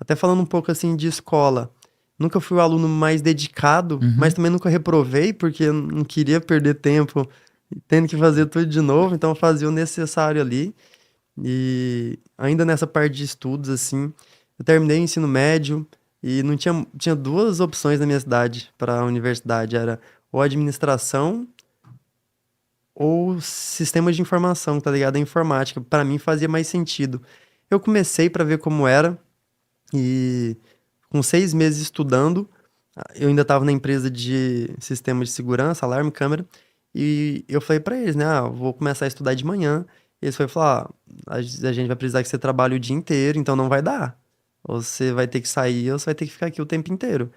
até falando um pouco assim de escola, nunca fui o aluno mais dedicado, mas Uhum. também nunca reprovei, porque eu não queria perder tempo tendo que fazer tudo de novo, então eu fazia o necessário ali. E ainda nessa parte de estudos, assim, eu terminei o ensino médio e não tinha duas opções na minha cidade para a universidade, era ou administração ou sistemas de informação, tá ligado? A informática, para mim fazia mais sentido. Eu comecei para ver como era e com 6 meses estudando, eu ainda estava na empresa de sistema de segurança, alarme, câmera, e eu falei para eles, né, vou começar a estudar de manhã. E eles foram falar, a gente vai precisar que você trabalhe o dia inteiro, então não vai dar. Ou você vai ter que sair, ou você vai ter que ficar aqui o tempo inteiro.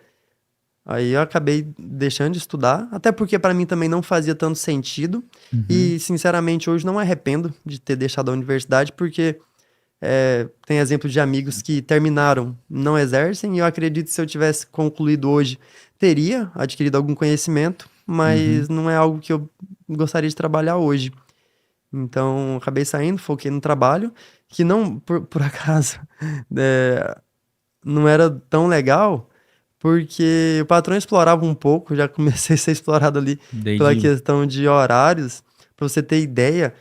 Aí eu acabei deixando de estudar, até porque para mim também não fazia tanto sentido. Uhum. E, sinceramente, hoje não me arrependo de ter deixado a universidade, porque tem exemplos de amigos que terminaram, não exercem, e eu acredito que se eu tivesse concluído hoje, teria adquirido algum conhecimento, mas Uhum. não é algo que eu gostaria de trabalhar hoje. Então, acabei saindo, foquei no trabalho, que não, por acaso, é, não era tão legal, porque o patrão explorava um pouco, já comecei a ser explorado ali pela Entendi. questão de horários. Pra você ter ideia,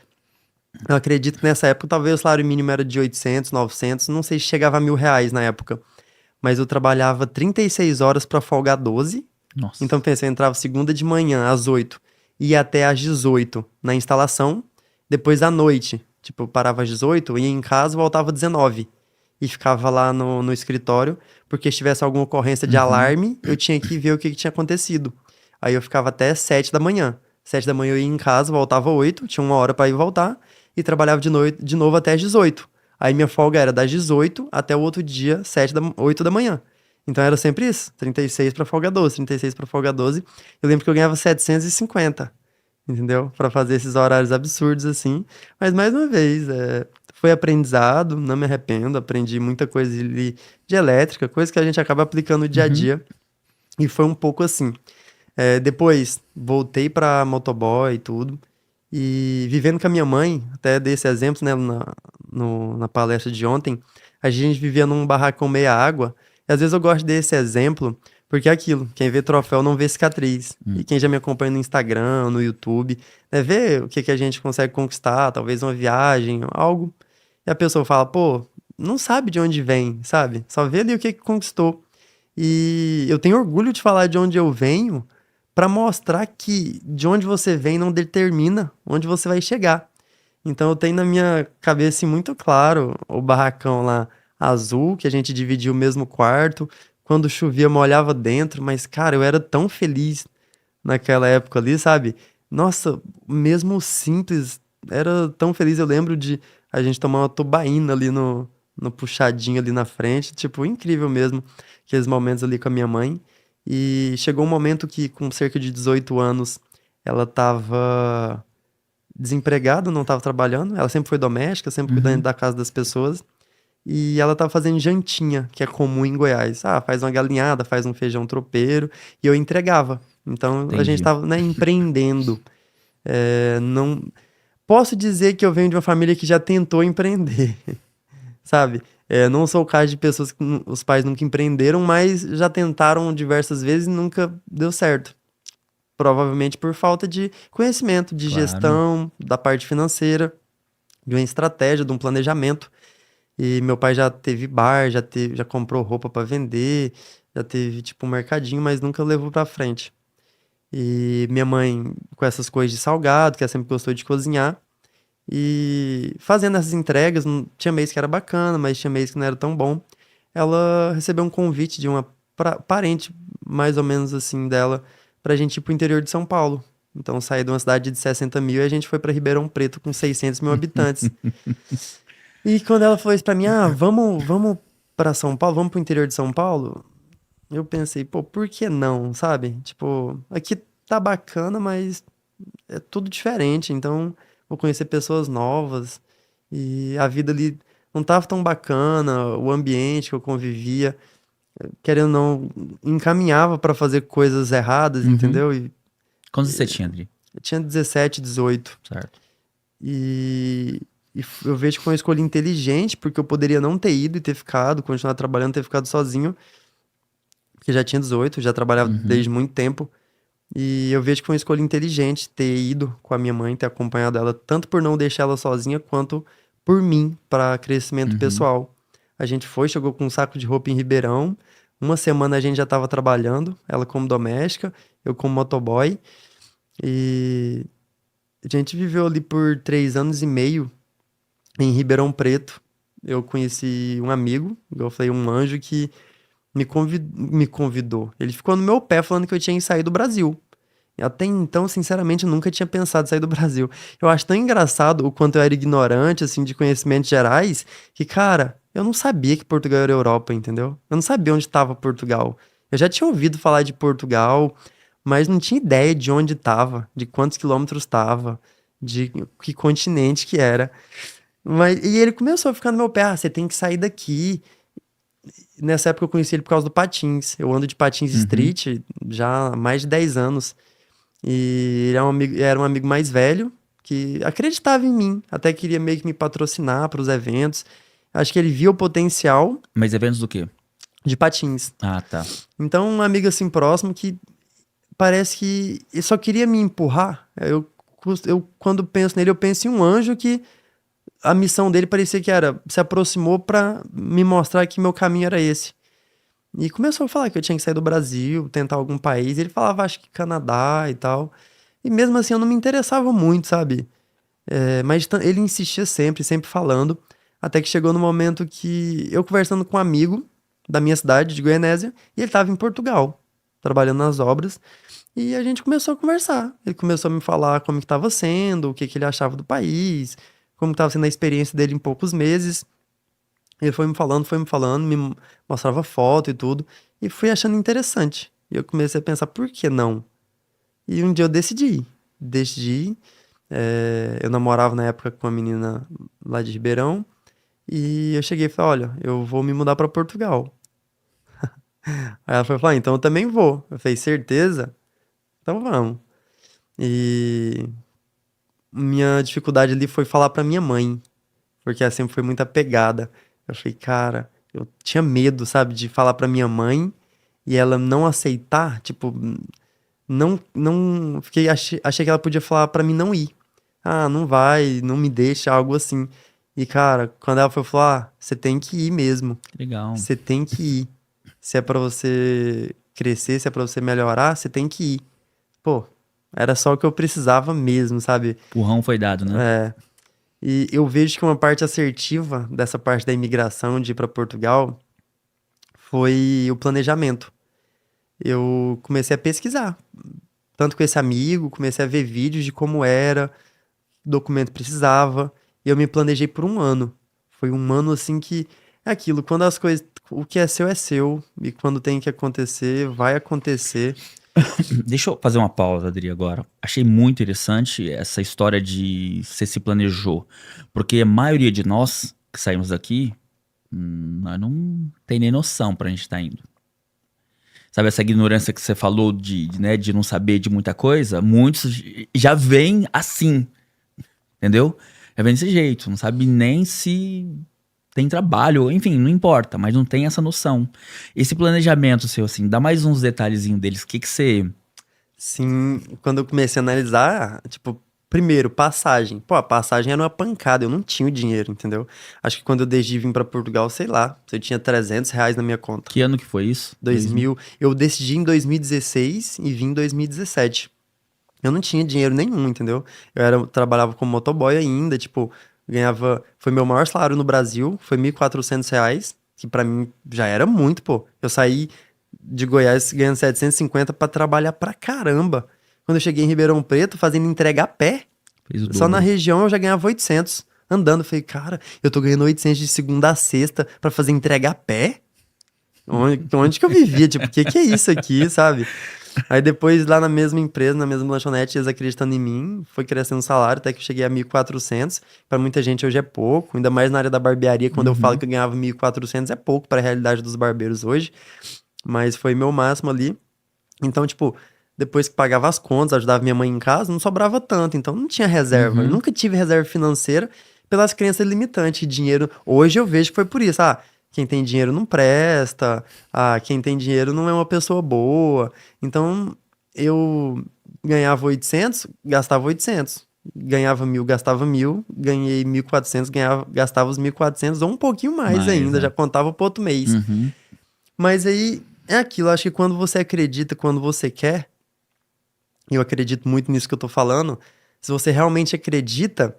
eu acredito que nessa época talvez o salário mínimo era de 800, 900, não sei se chegava a R$ 1.000 na época, mas eu trabalhava 36 horas pra folgar 12. Nossa. Então pensei, eu entrava segunda de manhã às 8, ia até às 18 na instalação, depois à noite, tipo, eu parava às 18, ia em casa, voltava às 19 e ficava lá no escritório, porque se tivesse alguma ocorrência de Uhum. alarme, eu tinha que ver o que tinha acontecido. Aí eu ficava até 7 da manhã. 7 da manhã eu ia em casa, voltava às 8, tinha 1 hora pra ir e voltar, e trabalhava de noite, de novo até às 18. Aí minha folga era das 18 até o outro dia, 8 da manhã. Então era sempre isso, 36 pra folga 12, 36 pra folga 12. Eu lembro que eu ganhava 750, entendeu? Pra fazer esses horários absurdos assim. Mas mais uma vez, foi aprendizado, não me arrependo, aprendi muita coisa ali de elétrica, coisa que a gente acaba aplicando no dia a Uhum. dia. E foi um pouco assim. Depois voltei pra motoboy e tudo. E vivendo com a minha mãe, até dei esse exemplo, né, na palestra de ontem, a gente vivia num barracão meia água. E às vezes eu gosto desse exemplo, porque é aquilo, quem vê troféu não vê cicatriz. E Hum. quem já me acompanha no Instagram, no YouTube, né, vê o que a gente consegue conquistar, talvez uma viagem, algo. E a pessoa fala, pô, não sabe de onde vem, sabe? Só vê ali o que conquistou. E eu tenho orgulho de falar de onde eu venho para mostrar que de onde você vem não determina onde você vai chegar. Então eu tenho na minha cabeça assim, muito claro o barracão lá azul, que a gente dividia o mesmo quarto. Quando chovia, molhava dentro, mas cara, eu era tão feliz naquela época ali, sabe? Nossa, mesmo simples, era tão feliz. Eu lembro de a gente tomar uma tubaína ali no puxadinho ali na frente, tipo, incrível mesmo, aqueles momentos ali com a minha mãe. E chegou um momento que, com cerca de 18 anos, ela tava desempregada, não tava trabalhando. Ela sempre foi doméstica, sempre cuidando Uhum. da casa das pessoas. E ela tava fazendo jantinha, que é comum em Goiás. Faz uma galinhada, faz um feijão tropeiro, e eu entregava. Então a gente Entendi. tava, né, empreendendo. Não posso dizer que eu venho de uma família que já tentou empreender, sabe? Não sou o caso de pessoas que os pais nunca empreenderam, mas já tentaram diversas vezes e nunca deu certo. Provavelmente por falta de conhecimento, de Claro. gestão, da parte financeira, de uma estratégia, de um planejamento. E meu pai já teve bar, já comprou roupa pra vender, já teve tipo um mercadinho, mas nunca levou pra frente. E minha mãe com essas coisas de salgado, que ela sempre gostou de cozinhar, e fazendo essas entregas, tinha mês que era bacana, mas tinha mês que não era tão bom. Ela recebeu um convite de uma parente, mais ou menos assim, dela, pra gente ir pro interior de São Paulo. Então saí de uma cidade de 60 mil e a gente foi pra Ribeirão Preto com 600 mil habitantes. E quando ela falou isso pra mim, vamos pra São Paulo, vamos pro interior de São Paulo, eu pensei, pô, por que não, sabe? Tipo, aqui tá bacana, mas é tudo diferente, então vou conhecer pessoas novas e a vida ali não tava tão bacana, o ambiente que eu convivia, querendo ou não, encaminhava pra fazer coisas erradas, Uhum. entendeu? E Quantos você tinha, Adri? eu tinha 17, 18. Certo. E eu vejo que foi uma escolha inteligente, porque eu poderia não ter ido e ter ficado, continuar trabalhando, ter ficado sozinho, porque já tinha 18, já trabalhava Uhum, desde muito tempo. E eu vejo que foi uma escolha inteligente ter ido com a minha mãe, ter acompanhado ela, tanto por não deixar ela sozinha, quanto por mim, para crescimento uhum. pessoal. A gente foi, chegou com um saco de roupa em Ribeirão. Uma semana a gente já estava trabalhando, ela como doméstica, eu como motoboy. E a gente viveu ali por 3 anos e meio em Ribeirão Preto. Eu conheci um amigo, igual eu falei, um anjo que me convidou. Ele ficou no meu pé falando que eu tinha que sair do Brasil. Até então, sinceramente, eu nunca tinha pensado em sair do Brasil. Eu acho tão engraçado o quanto eu era ignorante, assim, de conhecimentos gerais, que, cara, eu não sabia que Portugal era Europa, entendeu? Eu não sabia onde estava Portugal. Eu já tinha ouvido falar de Portugal, mas não tinha ideia de onde estava, de quantos quilômetros estava, de que continente que era. E ele começou a ficar no meu pé, você tem que sair daqui. Nessa época eu conheci ele por causa do patins. Eu ando de patins Uhum. street já há mais de 10 anos. E ele era um amigo mais velho que acreditava em mim, até queria meio que me patrocinar para os eventos. Acho que ele via o potencial Mas eventos do quê? de patins. Ah, tá. Então, um amigo assim próximo que parece que ele só queria me empurrar. Quando penso nele, eu penso em um anjo que a missão dele parecia que era se aproximou para me mostrar que meu caminho era esse. E começou a falar que eu tinha que sair do Brasil, tentar algum país. Ele falava, acho que Canadá e tal. E mesmo assim eu não me interessava muito, sabe? Mas ele insistia sempre, sempre falando. Até que chegou no momento que eu conversando com um amigo da minha cidade, de Goianésia, e ele estava em Portugal, trabalhando nas obras. E a gente começou a conversar. Ele começou a me falar como que estava sendo, o que que ele achava do país, como estava sendo a experiência dele em poucos meses. Ele foi me falando, me mostrava foto e tudo, e fui achando interessante. E eu comecei a pensar, por que não? E um dia eu decidi. Eu namorava na época com uma menina lá de Ribeirão, e eu cheguei e falei, olha, eu vou me mudar para Portugal. Aí ela foi falar, então eu também vou. Eu falei, certeza? Então vamos. E minha dificuldade ali foi falar pra minha mãe, porque ela sempre foi muito apegada. Eu falei, cara, eu tinha medo, sabe, de falar pra minha mãe e ela não aceitar, tipo, achei que ela podia falar pra mim não ir. Ah, não vai, não me deixa, algo assim. E cara, quando ela foi falar, você tem que ir mesmo. Que legal. Você tem que ir. Se é pra você crescer, se é pra você melhorar, você tem que ir. Pô, era só o que eu precisava mesmo, sabe? Empurrão foi dado, né? E eu vejo que uma parte assertiva dessa parte da imigração de ir para Portugal foi o planejamento. Eu comecei a pesquisar, tanto com esse amigo, comecei a ver vídeos de como era, que documento precisava, e eu me planejei por um ano. Foi um ano assim que é aquilo, quando as coisas, o que é seu, e quando tem que acontecer, vai acontecer. Deixa eu fazer uma pausa, Adri, agora. Achei muito interessante essa história de você se planejou. Porque a maioria de nós que saímos daqui, nós não tem nem noção pra gente estar indo. Sabe essa ignorância que você falou né, de não saber de muita coisa? Muitos já vêm assim, entendeu? Já vem desse jeito, não sabe nem se tem trabalho, enfim, não importa, mas não tem essa noção. Esse planejamento seu, assim, dá mais uns detalhezinhos deles. O que que você... Sim, quando eu comecei a analisar, tipo, primeiro, passagem. Pô, a passagem era uma pancada, eu não tinha o dinheiro, entendeu? Acho que quando eu decidi vir pra Portugal, sei lá, se eu tinha R$ 300 na minha conta. Que ano que foi isso? 2000, eu decidi em 2016 e vim em 2017. Eu não tinha dinheiro nenhum, entendeu? Trabalhava como motoboy ainda, tipo, ganhava, foi meu maior salário no Brasil, foi R$ 1.400, que pra mim já era muito, pô. Eu saí de Goiás ganhando 750 pra trabalhar pra caramba. Quando eu cheguei em Ribeirão Preto, fazendo entrega a pé, Fez o só na dobro. região eu já ganhava 800 andando. Eu falei, cara, eu tô ganhando 800 de segunda a sexta pra fazer entrega a pé? Onde que eu vivia? Tipo, o que que é isso aqui, sabe? Aí depois, lá na mesma empresa, na mesma lanchonete, eles acreditando em mim, foi crescendo o salário, até que eu cheguei a 1.400. Pra muita gente hoje é pouco, ainda mais na área da barbearia, quando eu falo Uhum. que eu ganhava 1.400 é pouco para a realidade dos barbeiros hoje, mas foi meu máximo ali. Então, tipo, depois que pagava as contas, ajudava minha mãe em casa, não sobrava tanto, então não tinha reserva. Eu Uhum. nunca tive reserva financeira, pelas crenças limitantes. Dinheiro, hoje eu vejo que foi por isso. Quem tem dinheiro não presta. Quem tem dinheiro não é uma pessoa boa. Então, eu ganhava 800, gastava 800. Ganhava 1.000, gastava 1.000. Ganhei 1.400, gastava os 1.400 ou um pouquinho mais ainda. né? Já contava pro outro mês. Uhum. Mas aí, é aquilo. Acho que quando você acredita, quando você quer, e eu acredito muito nisso que eu tô falando, se você realmente acredita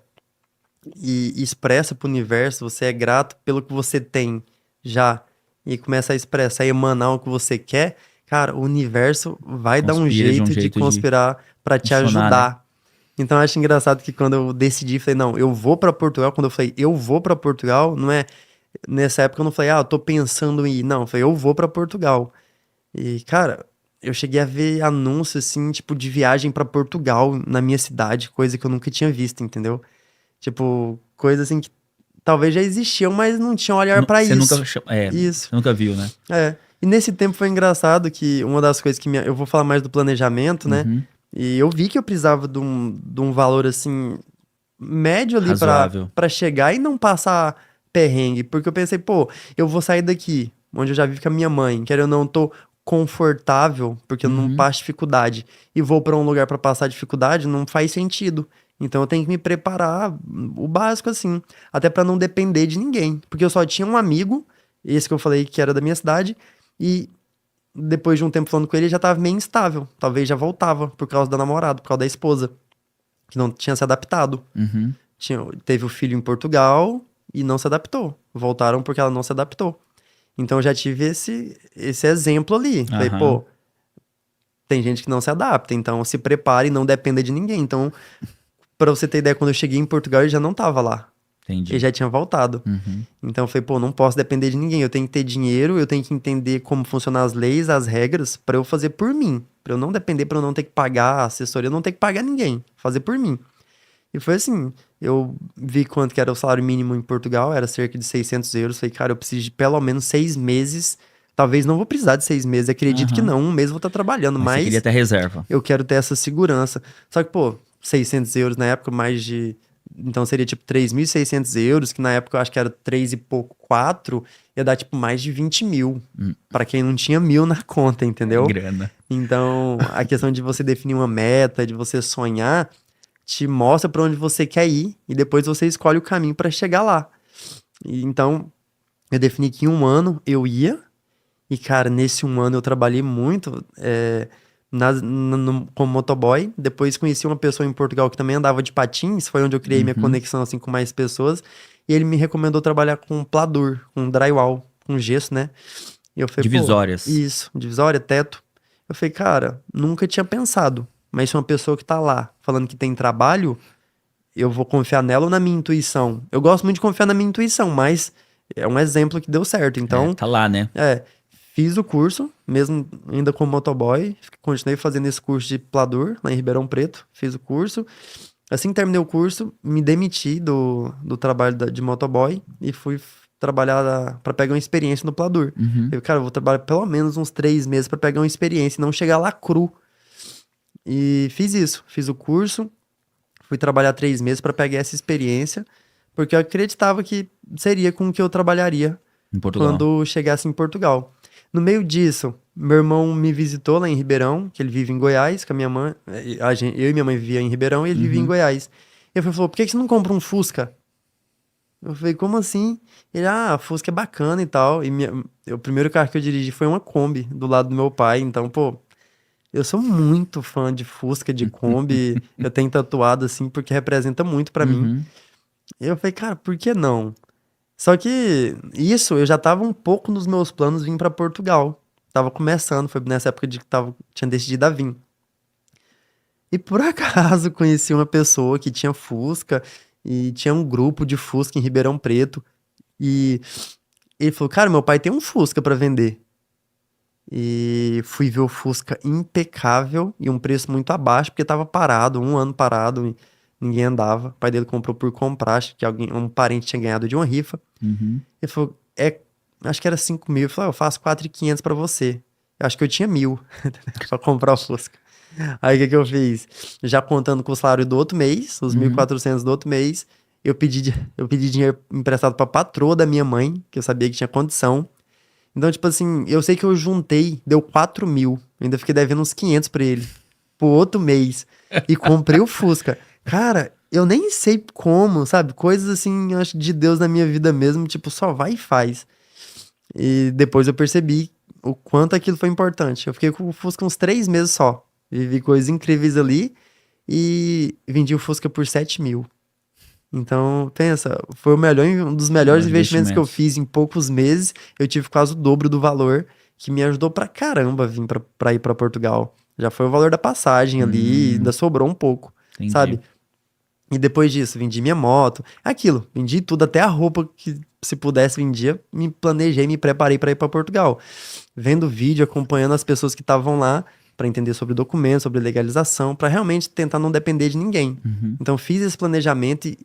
e expressa pro universo, você é grato pelo que você tem já, e começa a expressar e emanar o que você quer, cara, o universo vai dar um Conspira de um jeito de jeito de conspirar pra te funcionar, né? ajudar. Então eu acho engraçado que quando eu decidi, falei, não, eu vou pra Portugal. Quando eu falei, eu vou pra Portugal, não é. Nessa época eu não falei, eu tô pensando em ir. Não, eu falei, eu vou pra Portugal. E, cara, eu cheguei a ver anúncios, assim, tipo, de viagem pra Portugal na minha cidade, coisa que eu nunca tinha visto, entendeu? Tipo, coisa assim que talvez já existiam, mas não tinham olhar pra Você nunca, isso. Isso. você nunca viu, né? É. E nesse tempo foi engraçado que uma das coisas que eu vou falar mais do planejamento, né? Uhum. E eu vi que eu precisava de um valor, assim, médio ali pra Razoável. para chegar e não passar perrengue. Porque eu pensei, pô, eu vou sair daqui, onde eu já vivo com a minha mãe, quero ou não, tô confortável, porque eu não Uhum. passo dificuldade, e vou pra um lugar pra passar dificuldade, não faz sentido. Então eu tenho que me preparar o básico, assim, até pra não depender de ninguém. Porque eu só tinha um amigo, esse que eu falei que era da minha cidade, e depois de um tempo falando com ele, ele já tava meio instável. Talvez já voltava por causa da namorada, por causa da esposa, que não tinha se adaptado. Uhum. Teve o filho em Portugal e não se adaptou. Voltaram porque ela não se adaptou. Então eu já tive esse exemplo ali. Falei, Aham. pô, tem gente que não se adapta, então se prepare e não dependa de ninguém. Então, pra você ter ideia, quando eu cheguei em Portugal, ele já não tava lá. Ele Entendi. já tinha voltado. Uhum. Então eu falei, pô, não posso depender de ninguém. Eu tenho que ter dinheiro, eu tenho que entender como funcionam as leis, as regras, pra eu fazer por mim. Pra eu não depender, pra eu não ter que pagar a assessoria, eu não ter que pagar ninguém. Fazer por mim. E foi assim, eu vi quanto que era o salário mínimo em Portugal, era cerca de 600 euros. Falei, cara, eu preciso de pelo menos 6 meses. Talvez não vou precisar de 6 meses, acredito que Aham. não. Um mês eu vou estar trabalhando, Mas você queria mas ter reserva. eu quero ter essa segurança. Só que, pô, 600 euros na época, mais de. Então seria tipo 3.600 euros, que na época eu acho que era 3 e pouco, 4, ia dar tipo mais de 20 mil. Pra quem não tinha 1.000 na conta, É entendeu? grana. Então, a questão de você definir uma meta, de você sonhar, te mostra pra onde você quer ir e depois você escolhe o caminho pra chegar lá. E então, eu defini que em um ano eu ia, e cara, nesse um ano eu trabalhei muito como motoboy. Depois conheci uma pessoa em Portugal que também andava de patins, foi onde eu criei minha Uhum. conexão assim com mais pessoas. E ele me recomendou trabalhar com pladur, com drywall, com gesso, né? E eu falei, pô, Divisórias. isso, divisória, teto. Eu falei, cara, nunca tinha pensado. Mas se uma pessoa que tá lá falando que tem trabalho, eu vou confiar nela ou na minha intuição? Eu gosto muito de confiar na minha intuição, mas é um exemplo que deu certo. É, Então, tá lá, né? fiz o curso, mesmo ainda como motoboy, continuei fazendo esse curso de pladur lá em Ribeirão Preto, fiz o curso. Assim que terminei o curso, me demiti do trabalho de motoboy e fui trabalhar para pegar uma experiência no pladur. Uhum. Eu, cara, eu vou trabalhar pelo menos uns 3 meses para pegar uma experiência e não chegar lá cru. E fiz isso, fiz o curso, fui trabalhar 3 meses para pegar essa experiência, porque eu acreditava que seria com o que eu trabalharia Em Portugal. quando chegasse em Portugal. No meio disso, meu irmão me visitou lá em Ribeirão, que ele vive em Goiás, com a minha mãe. Eu e minha mãe vivia em Ribeirão e ele vivia em Uhum. Goiás. Ele falou, por que que você não compra um Fusca? Eu falei, como assim? Ele, Fusca é bacana e tal. E o primeiro carro que eu dirigi foi uma Kombi, do lado do meu pai. Então, pô, eu sou muito fã de Fusca, de Kombi. Eu tenho tatuado assim, porque representa muito pra mim. Uhum. E eu falei, cara, por que não? Só que isso, eu já tava um pouco nos meus planos vir pra Portugal. Tava começando, foi nessa época de que tinha decidido a vir. E por acaso conheci uma pessoa que tinha Fusca e tinha um grupo de Fusca em Ribeirão Preto. E ele falou, cara, meu pai tem um Fusca pra vender. E fui ver o Fusca impecável e um preço muito abaixo, porque tava parado, um ano parado, e ninguém andava. O pai dele comprou por comprar, acho que um parente tinha ganhado de uma rifa. Uhum. Ele falou, acho que era 5.000. Eu falei, eu faço 4.500 pra você. Eu acho que eu tinha 1.000 pra comprar o Fusca. Aí o que que eu fiz? Já contando com o salário do outro mês, os mil e Uhum. quatrocentos do outro mês, eu pedi dinheiro emprestado pra patroa da minha mãe, que eu sabia que tinha condição. Então, tipo assim, eu sei que eu juntei, deu 4 mil. Eu ainda fiquei devendo uns 500 pra ele, pro outro mês. E comprei o Fusca. Cara, eu nem sei como, sabe? Coisas assim, eu acho de Deus na minha vida mesmo, tipo, só vai e faz. E depois eu percebi o quanto aquilo foi importante. Eu fiquei com o Fusca uns 3 meses só. Vivi coisas incríveis ali e vendi o Fusca por 7 mil. Então, pensa, foi um dos melhores Bons investimentos que eu investimentos. fiz em poucos meses. Eu tive quase o dobro do valor, que me ajudou pra caramba a vir pra ir pra Portugal. Já foi o valor da passagem ali, ainda Hum, sobrou um pouco, entendi. sabe? E depois disso, vendi minha moto, aquilo, vendi tudo, até a roupa que se pudesse vendia, me planejei, me preparei pra ir pra Portugal. Vendo vídeo, acompanhando as pessoas que estavam lá pra entender sobre documentos, sobre legalização, pra realmente tentar não depender de ninguém. Uhum. Então fiz esse planejamento e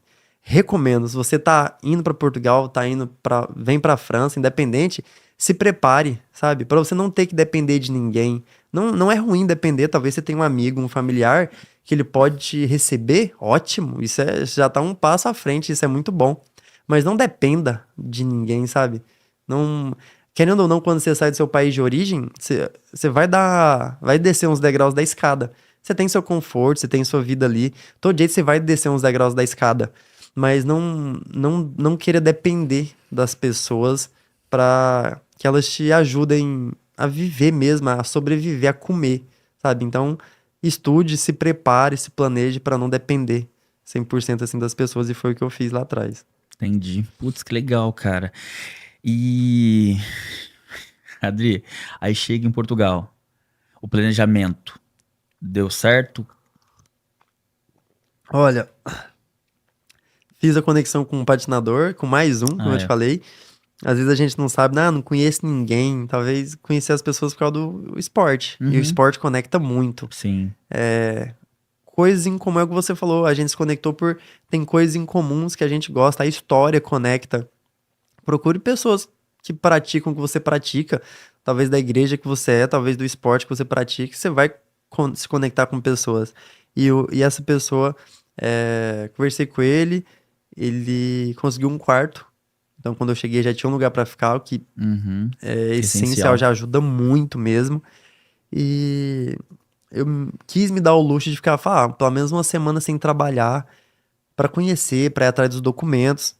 recomendo, se você tá indo pra Portugal, vem pra França, independente, se prepare, sabe? Pra você não ter que depender de ninguém. Não é ruim depender, talvez você tenha um amigo, um familiar que ele pode te receber, ótimo. Já tá um passo à frente, isso é muito bom. Mas não dependa de ninguém, sabe? Não, querendo ou não, quando você sai do seu país de origem, você vai descer uns degraus da escada. Você tem seu conforto, você tem sua vida ali. Todo jeito você vai descer uns degraus da escada. Mas não queira depender das pessoas para que elas te ajudem a viver mesmo, a sobreviver, a comer, sabe? Então, estude, se prepare, se planeje para não depender 100% assim das pessoas e foi o que eu fiz lá atrás. Entendi. Putz, que legal, cara. E, Adri, aí chega em Portugal. O planejamento deu certo? Olha, fiz a conexão com um patinador, com mais um, como Ah, eu te é. falei. Às vezes a gente não sabe, não conheço ninguém. Talvez conhecer as pessoas por causa do esporte. E o Uhum. esporte conecta muito. Sim. Coisas em comum é o que você falou, a gente se conectou por. Tem coisas em comuns que a gente gosta, a história conecta. Procure pessoas que praticam o que você pratica, talvez da igreja que você é, talvez do esporte que você pratica, você vai se conectar com pessoas. E essa pessoa, conversei com ele conseguiu um quarto. Então, quando eu cheguei, já tinha um lugar para ficar, o que Uhum. é essencial, Essencial. já ajuda muito mesmo. E quis me dar o luxo de ficar, pelo menos uma semana sem trabalhar, para conhecer, para ir atrás dos documentos.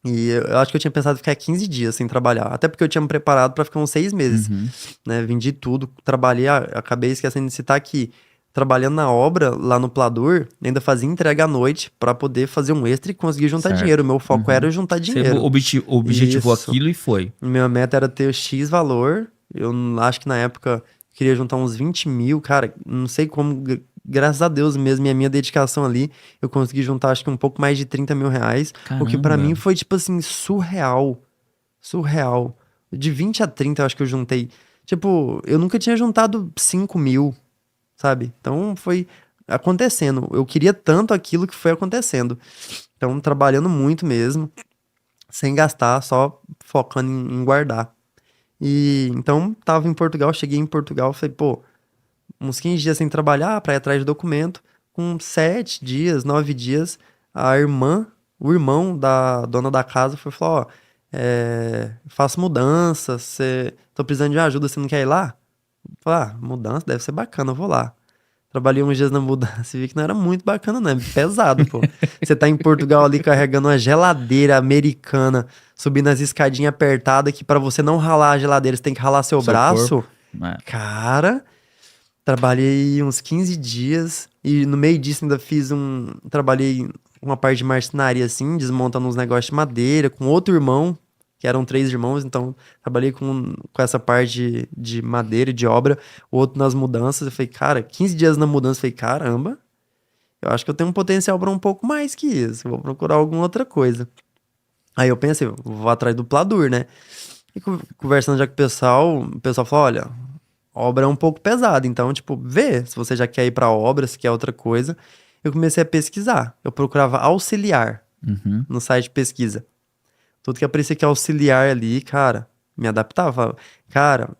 E eu acho que eu tinha pensado em ficar 15 dias sem trabalhar. Até porque eu tinha me preparado para ficar uns 6 meses, Uhum. né? Vendi tudo, trabalhei, acabei esquecendo de citar que trabalhando na obra lá no Pladur, ainda fazia entrega à noite para poder fazer um extra e conseguir juntar dinheiro. O Certo. meu foco Uhum. era juntar Você dinheiro. objetivou Isso. aquilo e foi. Minha meta era ter X valor. Eu acho que na época eu queria juntar uns 20 mil, cara. Não sei como, graças a Deus mesmo, e a minha dedicação ali, eu consegui juntar acho que um pouco mais de 30 mil reais. O que pra mim Caramba. foi, tipo assim, surreal. Surreal. De 20 a 30 eu acho que eu juntei. Tipo, eu nunca tinha juntado 5 mil, sabe? Então foi acontecendo. Eu queria tanto aquilo que foi acontecendo. Então, trabalhando muito mesmo, sem gastar, só focando em guardar. E então tava em Portugal, cheguei em Portugal, falei, pô, uns 15 dias sem trabalhar pra ir atrás de documento. Com 7 dias, 9 dias, o irmão da dona da casa foi falar, ó, faço mudança, tô precisando de uma ajuda, você não quer ir lá? Eu falei, mudança deve ser bacana, eu vou lá. Trabalhei uns dias na mudança e vi que não era muito bacana, não. É pesado, pô. Você tá em Portugal ali carregando uma geladeira americana, subindo as escadinhas apertadas, que pra você não ralar a geladeira, você tem que ralar seu Seu braço. corpo. É. Cara, trabalhei uns 15 dias e no meio disso ainda trabalhei uma parte de marcenaria assim, desmontando uns negócios de madeira com outro irmão, que eram 3 irmãos, então trabalhei com essa parte de madeira, e de obra, o outro nas mudanças. Eu falei, cara, 15 dias na mudança, eu falei, caramba, eu acho que eu tenho um potencial para um pouco mais que isso, eu vou procurar alguma outra coisa. Aí eu pensei, vou atrás do Pladur, né? E conversando já com o pessoal falou, olha, obra é um pouco pesada, então, tipo, vê se você já quer ir pra obra, se quer outra coisa. Eu comecei a pesquisar. Eu procurava auxiliar Uhum. no site de pesquisa. Tudo que aparecia que auxiliar ali, cara, me adaptava. Cara,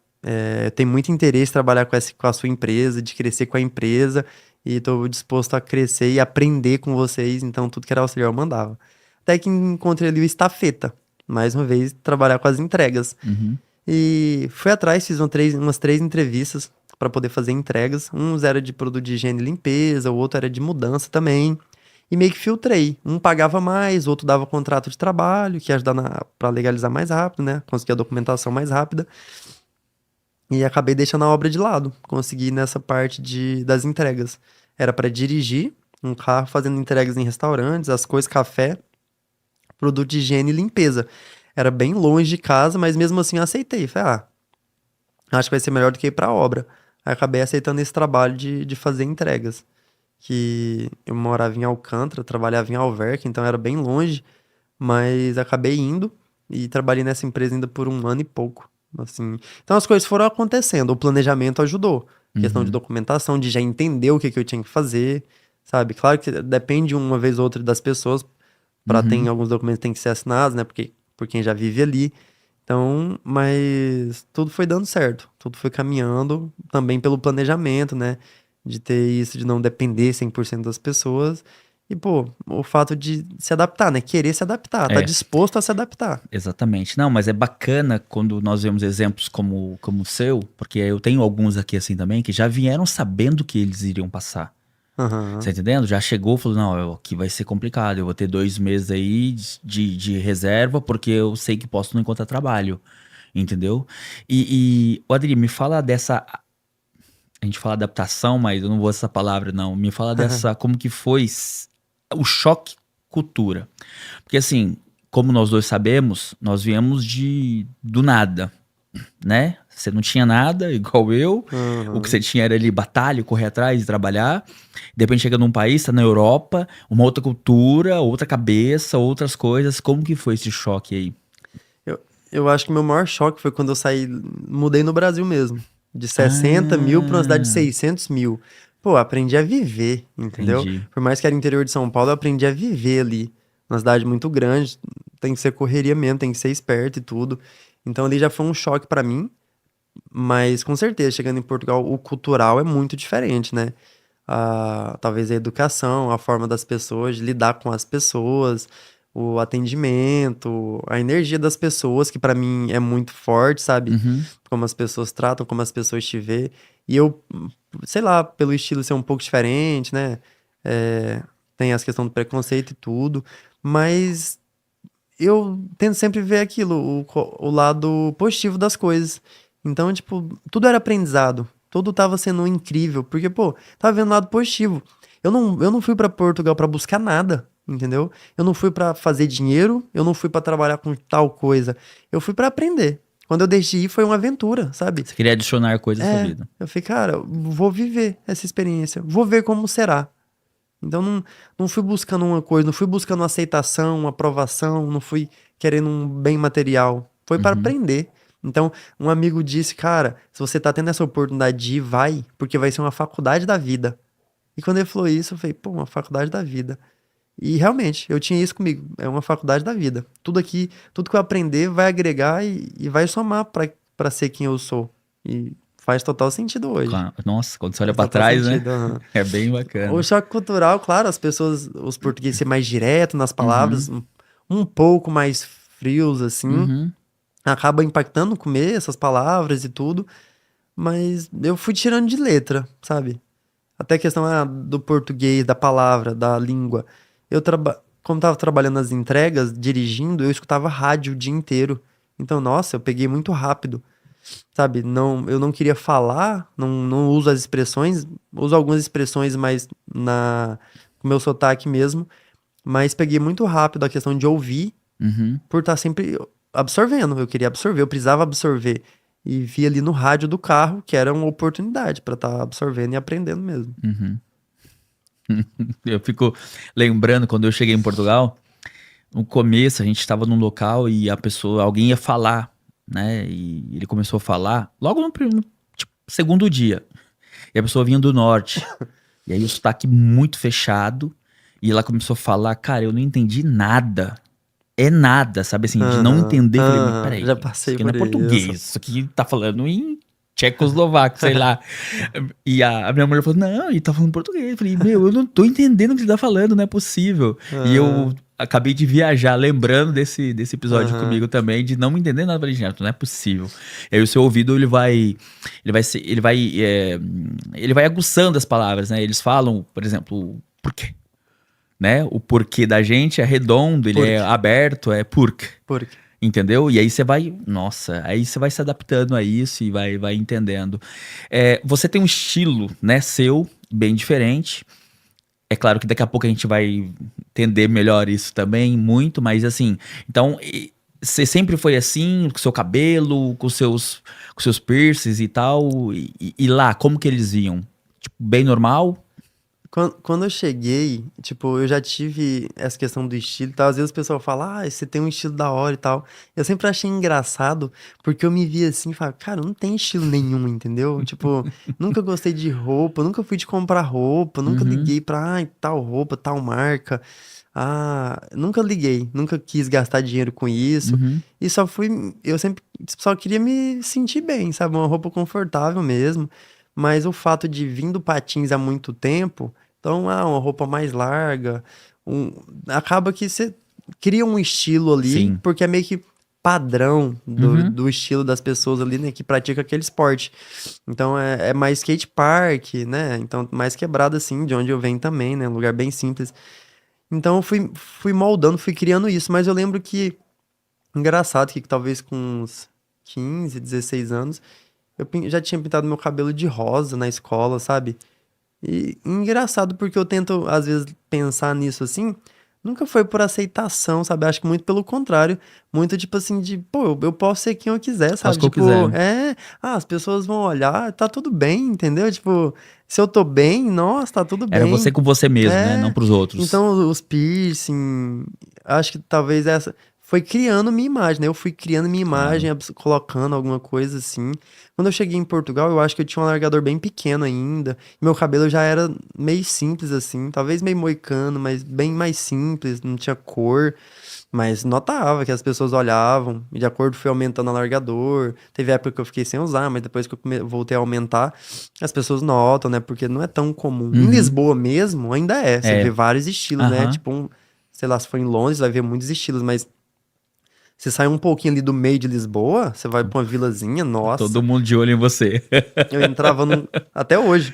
eu tenho muito interesse em trabalhar com a sua empresa, de crescer com a empresa, e tô disposto a crescer e aprender com vocês, então tudo que era auxiliar eu mandava. até que encontrei ali o estafeta. Mais uma vez, trabalhar com as entregas. Uhum. E fui atrás, fiz umas 3 entrevistas para poder fazer entregas. Uns era de produto de higiene e limpeza, o outro era de mudança também. E meio que filtrei. Um pagava mais, o outro dava contrato de trabalho, que ia ajudar para legalizar mais rápido, né? Conseguir a documentação mais rápida. E acabei deixando a obra de lado. Consegui nessa parte das entregas. Era para dirigir um carro fazendo entregas em restaurantes, as coisas, café, produto de higiene e limpeza. Era bem longe de casa, mas mesmo assim eu aceitei. Falei, acho que vai ser melhor do que ir pra obra. Aí acabei aceitando esse trabalho de fazer entregas. Que eu morava em Alcântara, trabalhava em Alverca, então era bem longe, mas acabei indo e trabalhei nessa empresa ainda por 1 ano e pouco, assim. Então as coisas foram acontecendo, o planejamento ajudou. Questão de Uhum. documentação, de já entender o que eu tinha que fazer, sabe? Claro que depende uma vez ou outra das pessoas, para ter Uhum. alguns documentos que têm que ser assinados, né? Porque por quem já vive ali. Então, mas tudo foi dando certo, tudo foi caminhando também pelo planejamento, né? De ter isso, de não depender 100% das pessoas. E, pô, o fato de se adaptar, né? Querer se adaptar, tá É, disposto a se adaptar. exatamente. Não, mas é bacana quando nós vemos exemplos como o seu, porque eu tenho alguns aqui assim também, que já vieram sabendo que eles iriam passar. Você Aham. tá entendendo? Já chegou e falou, não, aqui vai ser complicado, eu vou ter 2 meses aí de reserva, porque eu sei que posso não encontrar trabalho, entendeu? Ô, Adri, me fala dessa, a gente fala adaptação, mas eu não vou usar essa palavra não, me fala dessa, como que foi o choque cultura. Porque assim, como nós dois sabemos, nós viemos do nada, né? Você não tinha nada, igual eu. O que Aham. você tinha era ali batalha, correr atrás, trabalhar. De repente chega num país, tá na Europa, uma outra cultura, outra cabeça, outras coisas. Como que foi esse choque aí? Eu, eu acho que meu maior choque foi quando eu saí, mudei no Brasil mesmo. De 60 mil para uma cidade de Ah, 600 mil. Pô, aprendi a viver, entendeu? entendi. Por mais que era interior de São Paulo, eu aprendi a viver ali. Uma cidade muito grande, tem que ser correria mesmo, tem que ser esperto e tudo. Então ali já foi um choque pra mim, mas com certeza, chegando em Portugal, o cultural é muito diferente, né? Talvez a educação, a forma das pessoas de lidar com as pessoas, o atendimento, a energia das pessoas, que pra mim é muito forte, sabe? Uhum, Como as pessoas tratam, como as pessoas te vê. E eu, sei lá, pelo estilo ser um pouco diferente, né? É, tem as questões do preconceito e tudo, mas eu tento sempre ver aquilo, o lado positivo das coisas. Então, tipo, tudo era aprendizado. Tudo tava sendo incrível. Porque, pô, tava vendo o lado positivo. Eu não fui pra Portugal pra buscar nada, entendeu? Eu não fui pra fazer dinheiro, eu não fui pra trabalhar com tal coisa. Eu fui pra aprender. Quando eu deixei ir, foi uma aventura, sabe? você queria adicionar coisa à sua É, vida. eu falei, cara, eu vou viver essa experiência. Vou ver como será. Então não fui buscando uma coisa, não fui buscando uma aceitação, uma aprovação, não fui querendo um bem material. Foi para Uhum, aprender. Então, um amigo disse, cara, se você tá tendo essa oportunidade de ir, vai, porque vai ser uma faculdade da vida. E quando ele falou isso, eu falei, pô, uma faculdade da vida. E realmente, eu tinha isso comigo, é uma faculdade da vida. Tudo aqui, tudo que eu aprender vai agregar e vai somar para ser quem eu sou. E faz total sentido hoje. nossa, quando você olha Faz pra total trás, né? sentido. Aham. É bem O bacana. choque cultural, claro, as pessoas, os portugueses ser mais direto nas palavras, Uhum, um pouco mais frios, assim, uhum, acaba impactando no comer essas palavras e tudo, mas eu fui tirando de letra, sabe? Até a questão do português, da palavra, da língua. Como tava trabalhando nas entregas, dirigindo, eu escutava rádio o dia inteiro. Então, nossa, eu peguei muito rápido, sabe? Não, eu não queria falar, não uso as expressões, uso algumas expressões mais com meu sotaque mesmo, mas peguei muito rápido a questão de ouvir uhum, por estar sempre absorvendo. Eu queria absorver, eu precisava absorver. E vi ali no rádio do carro que era uma oportunidade para estar absorvendo e aprendendo mesmo. uhum. Eu fico lembrando quando eu cheguei em Portugal. No começo, a gente estava num local e alguém ia falar, né? E ele começou a falar logo no tipo, segundo dia. E a pessoa vinha do norte. E aí o sotaque muito fechado. E ela começou a falar, cara, eu não entendi nada. É nada, sabe assim, de não Aham, entender. Falei, aham, peraí, já isso passei aqui não é por português, isso. isso aqui tá falando em tchecoslovaco, sei lá. E a minha mulher falou, não, ele tá falando português. Eu falei, meu, eu não tô entendendo o que ele tá falando, não é possível. E eu acabei de viajar, lembrando desse episódio comigo também, de não entender nada. Eu falei, gente, não é possível. E aí o seu ouvido, ele vai aguçando as palavras, né? Eles falam, por exemplo, por quê? Né? O porquê da gente é redondo, ele é aberto, é porque. Entendeu? E aí você vai, nossa, aí você vai se adaptando a isso e vai entendendo. Você tem um estilo, né, seu, bem diferente. É claro que daqui a pouco a gente vai entender melhor isso também, muito, mas assim, então, você sempre foi assim, com o seu cabelo, com seus piercings e tal, e lá, como que eles iam? Tipo, bem normal? Quando eu cheguei, tipo, eu já tive essa questão do estilo e tal. Às vezes o pessoal fala, você tem um estilo da hora e tal. Eu sempre achei engraçado, porque eu me via assim e falava, cara, eu não tenho estilo nenhum, entendeu? Tipo, nunca gostei de roupa, nunca fui de comprar roupa, nunca Uhum, liguei pra, tal roupa, tal marca. Nunca liguei, nunca quis gastar dinheiro com isso. uhum. E eu sempre só queria me sentir bem, sabe? Uma roupa confortável mesmo. Mas o fato de vir do patins há muito tempo, então, uma roupa mais larga, um- acaba que você cria um estilo ali, Sim. porque é meio que padrão do, Uhum. do estilo das pessoas ali, né, que pratica aquele esporte. Então, é mais skate park, né? Então, mais quebrado assim, de onde eu venho também, né? Um lugar bem simples. Então, eu fui moldando, fui criando isso, mas eu lembro que, engraçado que talvez com uns 15, 16 anos, já tinha pintado meu cabelo de rosa na escola, sabe? E engraçado porque eu tento, às vezes, pensar nisso assim, nunca foi por aceitação, sabe? Acho que muito pelo contrário, muito tipo assim, de, pô, eu posso ser quem eu quiser, Faço o sabe? que eu quiser. Tipo, as pessoas vão olhar, tá tudo bem, entendeu? Tipo, se eu tô bem, nossa, tá tudo Era você bem. com você mesmo, né? Não É, pros outros. então os piercing, acho que talvez essa foi criando minha imagem, né? Eu fui criando minha imagem, Claro. colocando alguma coisa assim. Quando eu cheguei em Portugal, eu acho que eu tinha um alargador bem pequeno ainda. Meu cabelo já era meio simples assim, talvez meio moicano, mas bem mais simples, não tinha cor. Mas notava que as pessoas olhavam, e de acordo fui aumentando o alargador. Teve época que eu fiquei sem usar, mas depois que eu voltei a aumentar, as pessoas notam, né? Porque não é tão comum. Em Uhum. Lisboa mesmo, ainda é. Você vê É. vários estilos, né? Aham. Tipo, sei lá, se for em Londres, vai ver muitos estilos, mas você sai um pouquinho ali do meio de Lisboa, você vai pra uma vilazinha, Todo nossa. mundo de olho em você. Eu entrava num. Até hoje.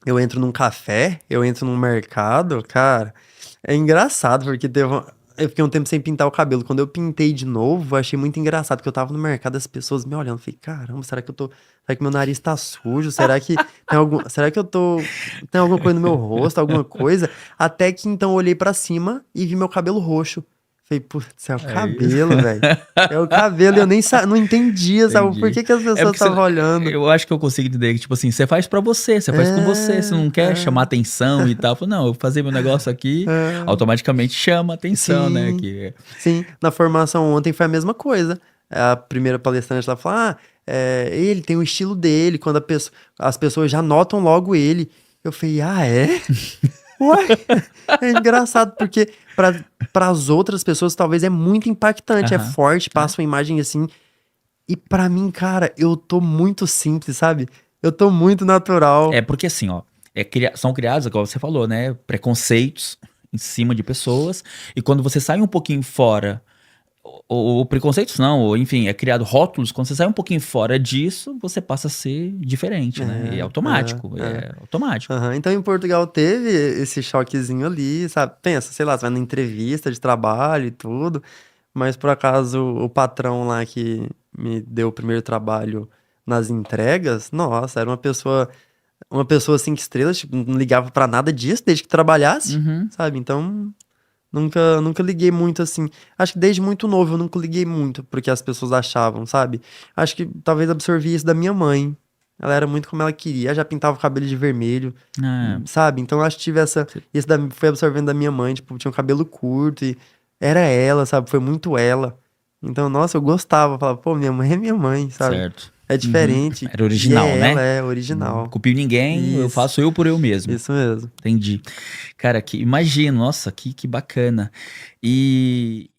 Eu entro num café, eu entro num mercado, cara. É engraçado, porque eu fiquei um tempo sem pintar o cabelo. Quando eu pintei de novo, eu achei muito engraçado, porque eu tava no mercado, as pessoas me olhando. Eu falei, caramba, será que eu tô. Será que meu nariz tá sujo? Será que tem algum. Será que eu tô. Tem alguma coisa no meu rosto, alguma coisa? Até que então eu olhei pra cima e vi meu cabelo roxo. Falei, putz, é o É isso. cabelo, velho. É o cabelo, e eu nem não entendia, sabe? Por Entendi. que que as É pessoas porque você, estavam olhando? eu acho que eu consigo entender que, tipo assim, você faz pra você, você faz com você, você É, não quer chamar é, atenção e tal. Fala, não, eu vou fazer meu negócio aqui, é. automaticamente chama atenção, né? Sim. Sim, na formação ontem foi a mesma coisa. A primeira palestrante lá falou: ele tem o estilo dele, quando as pessoas já notam logo ele. Eu falei: é? Uai, é engraçado, porque para as outras pessoas talvez é muito impactante, é Aham. forte, É. passa uma imagem assim. E pra mim, cara, eu tô muito simples, sabe? Eu tô muito natural. É porque assim, ó, são criados, igual você falou, né? Preconceitos em cima de pessoas. E quando você sai um pouquinho fora, ou preconceitos não, ou enfim, é criado rótulos. Quando você sai um pouquinho fora disso, você passa a ser diferente, né? E é automático, É. é automático. Aham. Então, em Portugal teve esse choquezinho ali, sabe? Pensa, sei lá, você vai na entrevista de trabalho e tudo, mas por acaso o patrão lá que me deu o primeiro trabalho nas entregas, nossa, era uma pessoa 5 estrelas, tipo, não ligava pra nada disso desde que trabalhasse, Uhum. sabe? Então, nunca liguei muito assim. Acho que desde muito novo eu nunca liguei muito porque as pessoas achavam, sabe? Acho que talvez absorvi isso da minha mãe. Ela era muito como ela queria, ela já pintava o cabelo de vermelho, É, sabe? Então eu acho que tive essa. Isso foi absorvendo da minha mãe, tipo, tinha um cabelo curto e era ela, sabe? Foi muito ela. Então, nossa, eu gostava, falava, pô, minha mãe é minha mãe, sabe? certo. É Uhum. diferente. Era E original, é ela, né? é Não original. copio ninguém, eu Isso, faço eu por eu mesmo. isso mesmo. Entendi. Cara, que imagino, nossa, que bacana. E